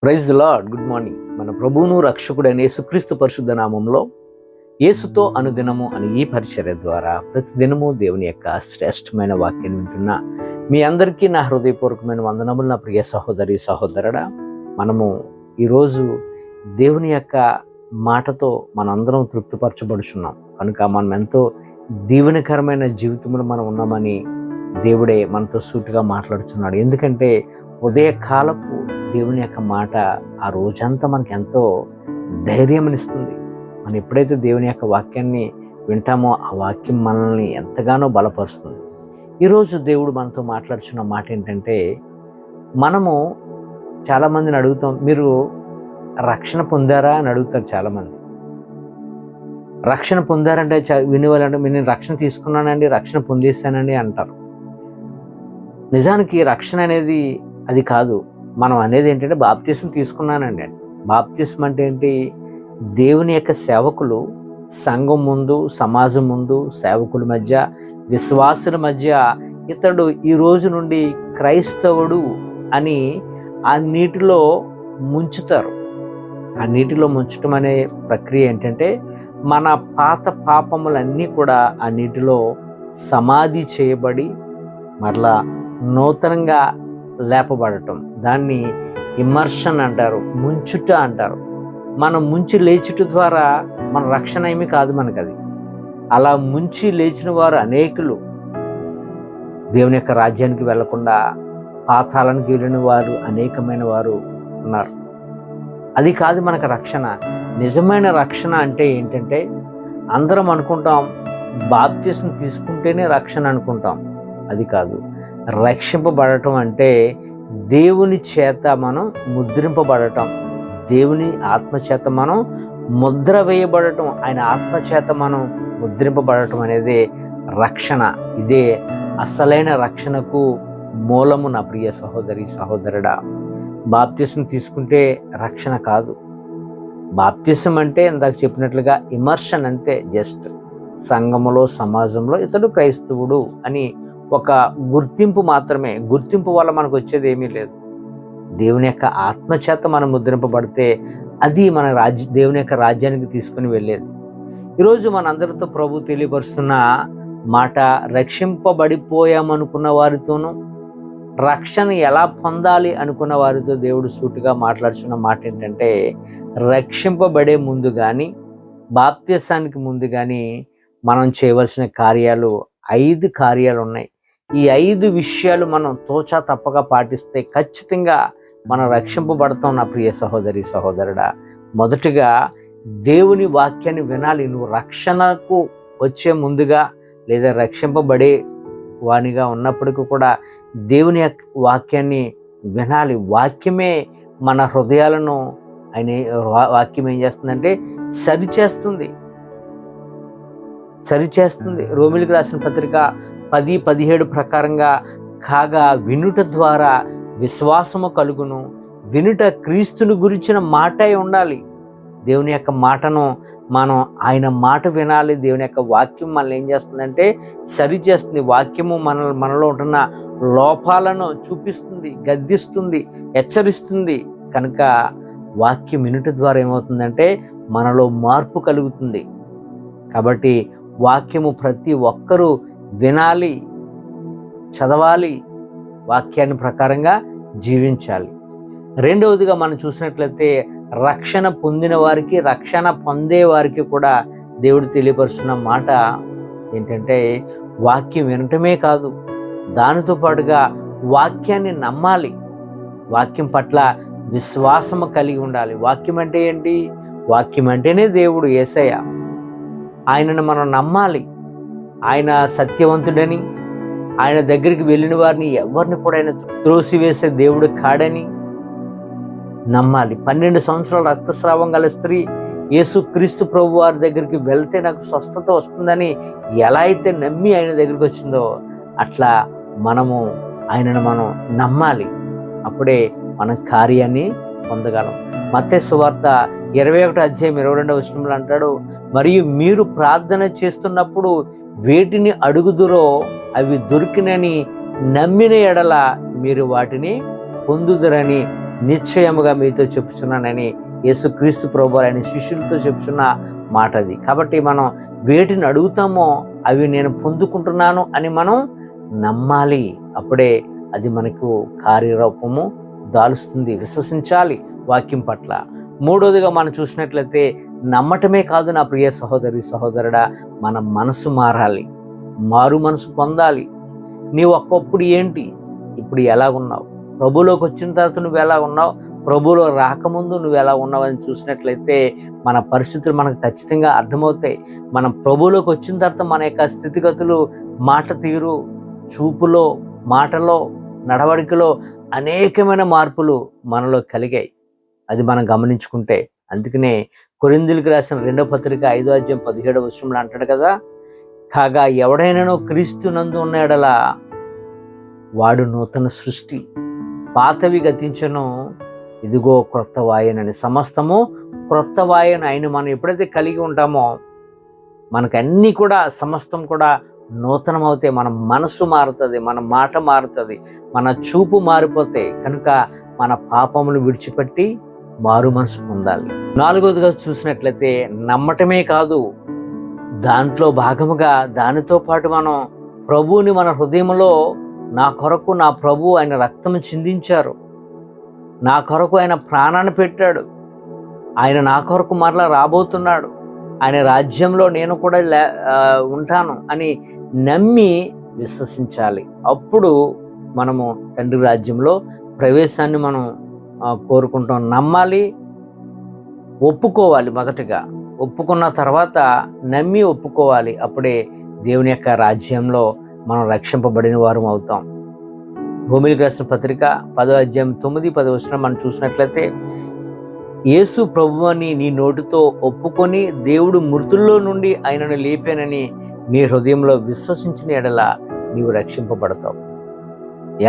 Praise the Lord. Good morning. మన ప్రభువును రక్షకుడైన యేసుక్రీస్తు పరిశుద్ధ నామంలో యేసుతో అనుదినము అని ఈ పరిచర్య ద్వారా ప్రతిదినము దేవుని యొక్క శ్రేష్టమైన వాక్యాన్ని వింటున్న మీ అందరికీ నా హృదయపూర్వకమైన వందనములు. నా ప్రియ సహోదరి సహోదరుడా, మనము ఈరోజు దేవుని యొక్క మాటతో మనందరం తృప్తిపరచబడుచున్నాం కనుక మనం ఎంతో దీవెనకరమైన జీవితంలో మనం ఉన్నామని దేవుడే మనతో సూటిగా మాట్లాడుతున్నాడు. ఎందుకంటే ఉదయకాలపు దేవుని యొక్క మాట ఆ రోజంతా మనకు ఎంతో ధైర్యమనిస్తుంది. మనం ఎప్పుడైతే దేవుని యొక్క వాక్యాన్ని వింటామో ఆ వాక్యం మనల్ని ఎంతగానో బలపరుస్తుంది. ఈరోజు దేవుడు మనతో మాట్లాడుతున్న మాట ఏంటంటే, మనము చాలామందిని అడుగుతాం, మీరు రక్షణ పొందారా అని అడుగుతారు చాలామంది. రక్షణ పొందారంటే వినేవాళ్ళంటే నేను రక్షణ తీసుకున్నానండి, రక్షణ పొందేశానండి అంటారు. నిజానికి రక్షణ అనేది అది కాదు. మనం అనేది ఏంటంటే బాప్తిసం తీసుకున్నానండి. బాప్తిసం అంటే ఏంటి? దేవుని యొక్క సేవకులు సంఘం ముందు, సమాజం ముందు, సేవకుల మధ్య, విశ్వాసుల మధ్య ఇతడు ఈ రోజు నుండి క్రైస్తవుడు అని ఆ నీటిలో ముంచుతారు. ఆ నీటిలో ముంచటం అనే ప్రక్రియ ఏంటంటే మన పాత పాపములన్నీ కూడా ఆ నీటిలో సమాధి చేయబడి మరలా నూతనంగా లేపబడటం. దాన్ని ఇమ్మర్షన్ అంటారు, ముంచుట అంటారు. మనం ముంచి లేచుట ద్వారా మన రక్షణ ఏమీ కాదు మనకు అది. అలా ముంచి లేచిన వారు అనేకులు దేవుని యొక్క రాజ్యానికి వెళ్లకుండా పాతాళానికి వెళ్ళిన వారు అనేకమైన వారు ఉన్నారు. అది కాదు మనకు రక్షణ. నిజమైన రక్షణ అంటే ఏంటంటే, అందరం అనుకుంటాం బాప్తిసం తీసుకుంటేనే రక్షణ అనుకుంటాం. అది కాదు. రక్షింపబడటం అంటే దేవుని చేత మనం ముద్రింపబడటం, దేవుని ఆత్మచేత మనం ముద్ర వేయబడటం, ఆయన ఆత్మచేత మనం ముద్రింపబడటం అనేది రక్షణ. ఇదే అసలైన రక్షణకు మూలము. నా ప్రియ సహోదరి సహోదరుడా, బాప్తిసం తీసుకుంటే రక్షణ కాదు. బాప్తిసం అంటే ఇందాక చెప్పినట్లుగా ఇమర్షన్ అంతే. జస్ట్ సంఘములో, సమాజంలో ఇతడు క్రైస్తవుడు అని ఒక గుర్తింపు మాత్రమే. గుర్తింపు వల్ల మనకు వచ్చేది ఏమీ లేదు. దేవుని యొక్క ఆత్మచేత మనం ముద్రింపబడితే అది మన దేవుని యొక్క రాజ్యానికి తీసుకుని వెళ్ళేది. ఈరోజు మనందరితో ప్రభు తెలియపరుస్తున్న మాట, రక్షింపబడిపోయామనుకున్న వారితోనూ రక్షణ ఎలా పొందాలి అనుకున్న వారితో దేవుడు సూటిగా మాట్లాడుతున్న మాట ఏంటంటే, రక్షింపబడే ముందు కానీ బాప్తిసానికి ముందు కానీ మనం చేయవలసిన కార్యాలు 5 కార్యాలు ఉన్నాయి. ఈ 5 విషయాలు మనం తోచా తప్పగా పాటిస్తే ఖచ్చితంగా మనం రక్షింపబడతాం. నా ప్రియ సహోదరి సహోదరుడా, మొదటిగా దేవుని వాక్యాన్ని వినాలి. నువ్వు రక్షణకు వచ్చే ముందుగా లేదా రక్షింపబడే వానిగా ఉన్నప్పటికీ కూడా దేవుని వాక్యాన్ని వినాలి. వాక్యమే మన హృదయాలను, ఆయన వాక్యం ఏం చేస్తుందంటే సరిచేస్తుంది. రోమిలికి రాసిన పత్రిక 10:17 ప్రకారంగా, కాగా వినుట ద్వారా విశ్వాసము కలుగును, వినుట క్రీస్తుని గురించిన మాట ఉండాలి. దేవుని యొక్క మాటను మనం, ఆయన మాట వినాలి. దేవుని యొక్క వాక్యం మనల్ని ఏం చేస్తుందంటే సరిచేస్తుంది. వాక్యము మనలో ఉంటున్న లోపాలను చూపిస్తుంది, గద్దిస్తుంది, హెచ్చరిస్తుంది. కనుక వాక్యం వినుట ద్వారా ఏమవుతుందంటే మనలో మార్పు కలుగుతుంది. కాబట్టి వాక్యము ప్రతి ఒక్కరూ వినాలి, చదవాలి, వాక్యాన్ని ప్రకారంగా జీవించాలి. రెండవదిగా మనం చూసినట్లయితే రక్షణ పొందిన వారికి, రక్షణ పొందే వారికి కూడా దేవుడు తెలియపరుస్తున్న మాట ఏంటంటే, వాక్యం వినటమే కాదు, దానితో పాటుగా వాక్యాన్ని నమ్మాలి. వాక్యం పట్ల విశ్వాసము కలిగి ఉండాలి. వాక్యం అంటే ఏంటి? వాక్యం అంటేనే దేవుడు, యేసయ్య. ఆయనను మనం నమ్మాలి. ఆయన సత్యవంతుడని, ఆయన దగ్గరికి వెళ్ళిన వారిని ఎవరిని కూడా ఆయన త్రోసివేసే దేవుడు కాడని నమ్మాలి. 12 సంవత్సరాల రక్తస్రావం గల స్త్రీ యేసుక్రీస్తు ప్రభు వారి దగ్గరికి వెళ్తే నాకు స్వస్థత వస్తుందని ఎలా అయితే నమ్మి ఆయన దగ్గరికి వచ్చిందో, అట్లా మనము ఆయనను మనం నమ్మాలి. అప్పుడే మనం కార్యాన్ని పొందగలం. మత్తయి సువార్త 21:22 అంటాడు, మరియు మీరు ప్రార్థన చేస్తున్నప్పుడు వేటిని అడుగుదురో అవి దొరికినని నమ్మిన ఎడల మీరు వాటిని పొందుదురని నిశ్చయముగా మీతో చెప్పుచున్నానని యేసుక్రీస్తు ప్రభువు ఆయన శిష్యులతో చెప్పుచున్న మాట అది. కాబట్టి మనం వేటిని అడుగుతామో అవి నేను పొందుకుంటున్నాను అని మనం నమ్మాలి. అప్పుడే అది మనకు కార్యరూపము దాలుస్తుంది. విశ్వసించాలి వాక్యం పట్ల. మూడోదిగా మనం చూసినట్లయితే నమ్మటమే కాదు నా ప్రియ సహోదరి సహోదరుడా, మన మనసు మారాలి, మారు మనసు పొందాలి. నీవు ఒక్కప్పుడు ఏంటి, ఇప్పుడు ఎలా ఉన్నావు, ప్రభువులోకి వచ్చిన తర్వాత నువ్వు ఎలా ఉన్నావు, ప్రభువులో రాకముందు నువ్వు ఎలా ఉన్నావు అని చూసినట్లయితే మన పరిస్థితులు మనకు ఖచ్చితంగా అర్థమవుతాయి. మనం ప్రభువులోకి వచ్చిన తర్వాత మన యొక్క స్థితిగతులు, మాట తీరు, చూపులో, మాటలో, నడవడికలో అనేకమైన మార్పులు మనలో కలిగాయి. అది మనం గమనించుకుంటే. అందుకనే కొరింథీయులకు రాసిన 2వ పత్రిక 5వ అధ్యాయం 17వ వచనంలో అంటాడు కదా, కాగా ఎవడైనానో క్రీస్తునందు ఉన్న ఎడల వాడు నూతన సృష్టి, పాతవి గతించను, ఇదిగో క్రొత్త వాయనని. సమస్తము క్రొత్త వాయన. ఆయన మనం ఎప్పుడైతే కలిగి ఉంటామో మనకు అన్నీ కూడా, సమస్తం కూడా నూతనం అవుతాయి. మన మనసు మారుతుంది, మన మాట మారుతుంది, మన చూపు మారిపోతాయి. కనుక మన పాపములు విడిచిపెట్టి మారు మనసు పొందాలి. 4వదిగా చూసినట్లయితే నమ్మటమే కాదు, దాంట్లో భాగముగా దానితో పాటు మనం ప్రభువుని మన హృదయంలో, నా కొరకు నా ప్రభు ఆయన రక్తము చిందించారు, నా కొరకు ఆయన ప్రాణాన్ని పెట్టాడు, ఆయన నా కొరకు మరలా రాబోతున్నాడు, ఆయన రాజ్యంలో నేను కూడా ఉంటాను అని నమ్మి విశ్వసించాలి. అప్పుడు మనము తండ్రి రాజ్యంలో ప్రవేశాన్ని మనం కోరుకుంటాం. నమ్మాలి, ఒప్పుకోవాలి. మొదటగా ఒప్పుకున్న తర్వాత నమ్మి ఒప్పుకోవాలి. అప్పుడే దేవుని యొక్క రాజ్యంలో మనం రక్షింపబడిన వారు అవుతాం. రోమీయులకు రాసిన పత్రిక 10వ అధ్యాయం 9-10 వచనం మనం చూసినట్లయితే, యేసు ప్రభువని నీ నోటితో ఒప్పుకొని దేవుడు మృతుల్లో నుండి ఆయనను లేపానని నీ హృదయంలో విశ్వసించిన ఎడల నీవు రక్షింపబడతావు.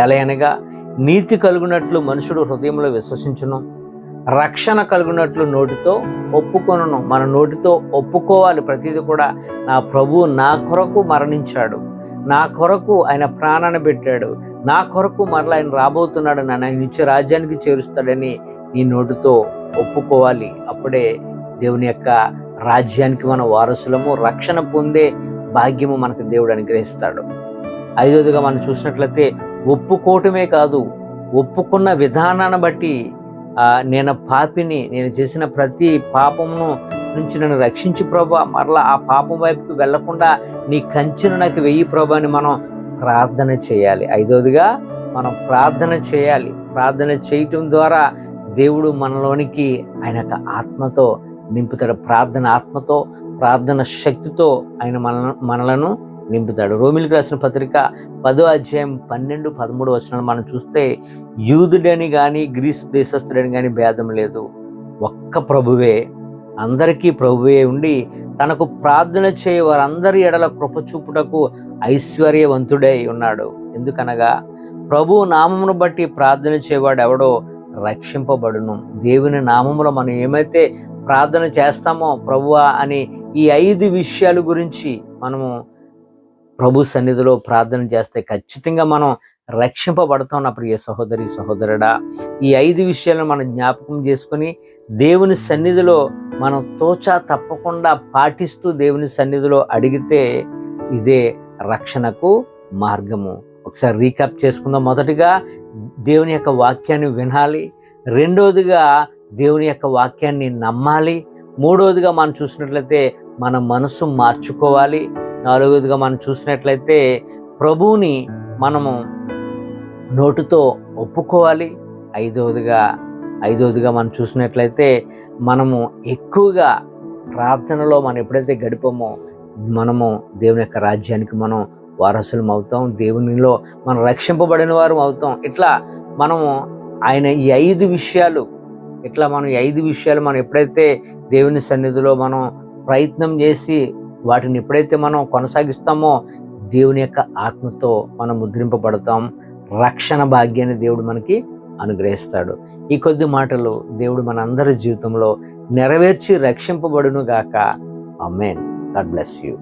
ఎలాగనగా నీతి కలుగునట్లు మనుషుడు హృదయంలో విశ్వసించును, రక్షణ కలుగునట్లు నోటితో ఒప్పుకొనును. మన నోటితో ఒప్పుకోవాలి ప్రతిదీ కూడా. నా ప్రభువు నా కొరకు మరణించాడు, నా కొరకు ఆయన ప్రాణాన్ని పెట్టాడు, నా కొరకు మరలా ఆయన రాబోతున్నాడు, నన్ను నిత్య రాజ్యానికి చేరుస్తాడని నీ నోటితో ఒప్పుకోవాలి. అప్పుడే దేవుని యొక్క రాజ్యానికి మన వారసులము, రక్షణ పొందే భాగ్యము మనకు దేవుడు అనుగ్రహిస్తాడు. 5వదిగా మనం చూసినట్లయితే ఒప్పుకోవటమే కాదు, ఒప్పుకున్న విధానాన్ని బట్టి నేను పాపిని, నేను చేసిన ప్రతి పాపమును నుంచి నన్ను రక్షించు ప్రభా, మరలా ఆ పాపం వైపుకి వెళ్లకుండా నీ కంచెను నాకు వెయ్యి ప్రభా అని మనం ప్రార్థన చేయాలి. 5వదిగా మనం ప్రార్థన చేయాలి. ప్రార్థన చేయటం ద్వారా దేవుడు మనలోనికి ఆయన యొక్క ఆత్మతో నింపుతాడు. ప్రార్థన ఆత్మతో, ప్రార్థన శక్తితో ఆయన మనలను నింపుతాడు. రోమీయులకు రాసిన పత్రిక 10వ అధ్యాయం 12-13 వచనాలు మనం చూస్తే, యూదుడని కానీ గ్రీసు దేశస్థుడని కానీ భేదం లేదు, ఒక్క ప్రభువే, అందరికీ ప్రభువే ఉండి తనకు ప్రార్థన చేయ వారందరి ఎడల కృప చూపుటకు ఐశ్వర్యవంతుడై ఉన్నాడు. ఎందుకనగా ప్రభువు నామమును బట్టి ప్రార్థన చేయవాడు ఎవడో రక్షింపబడును. దేవుని నామములో మనం ఏమైతే ప్రార్థన చేస్తామో ప్రభువా అని ఈ 5 విషయాల గురించి మనము ప్రభు సన్నిధిలో ప్రార్థన చేస్తే ఖచ్చితంగా మనం రక్షింపబడతాం. నా ప్రియ సహోదరి సహోదరుడా, ఈ 5 విషయాలను మనం జ్ఞాపకం చేసుకొని దేవుని సన్నిధిలో మనం తోచా తప్పకుండా పాటిస్తూ దేవుని సన్నిధిలో అడిగితే ఇదే రక్షణకు మార్గము. ఒకసారి రీక్యాప్ చేసుకుందాం. మొదటిగా దేవుని యొక్క వాక్యాన్ని వినాలి. రెండోదిగా దేవుని యొక్క వాక్యాన్ని నమ్మాలి. మూడోదిగా మనం చూసినట్లయితే మన మనసు మార్చుకోవాలి. నాలుగోదిగా మనం చూసినట్లయితే ప్రభువుని మనము నోటితో ఒప్పుకోవాలి. ఐదవదిగా మనం చూసినట్లయితే మనము ఎక్కువగా ప్రార్థనలో మనం ఎప్పుడైతే గడిపామో మనము దేవుని యొక్క రాజ్యానికి మనం వారసులం అవుతాం. దేవునిలో మనం రక్షింపబడిన వారు అవుతాం. ఇట్లా మనము ఆయన ఈ 5 విషయాలు మనం ఎప్పుడైతే దేవుని సన్నిధిలో మనం ప్రయత్నం చేసి వాటిని ఎప్పుడైతే మనం కొనసాగిస్తామో దేవుని యొక్క ఆత్మతో మనం ముద్రింపబడతాం. రక్షణ భాగ్యాన్ని దేవుడు మనకి అనుగ్రహిస్తాడు. ఈ కొద్ది మాటలు దేవుడు మన అందరి జీవితంలో నెరవేర్చి రక్షింపబడును గాక. ఆమేన్. God bless you.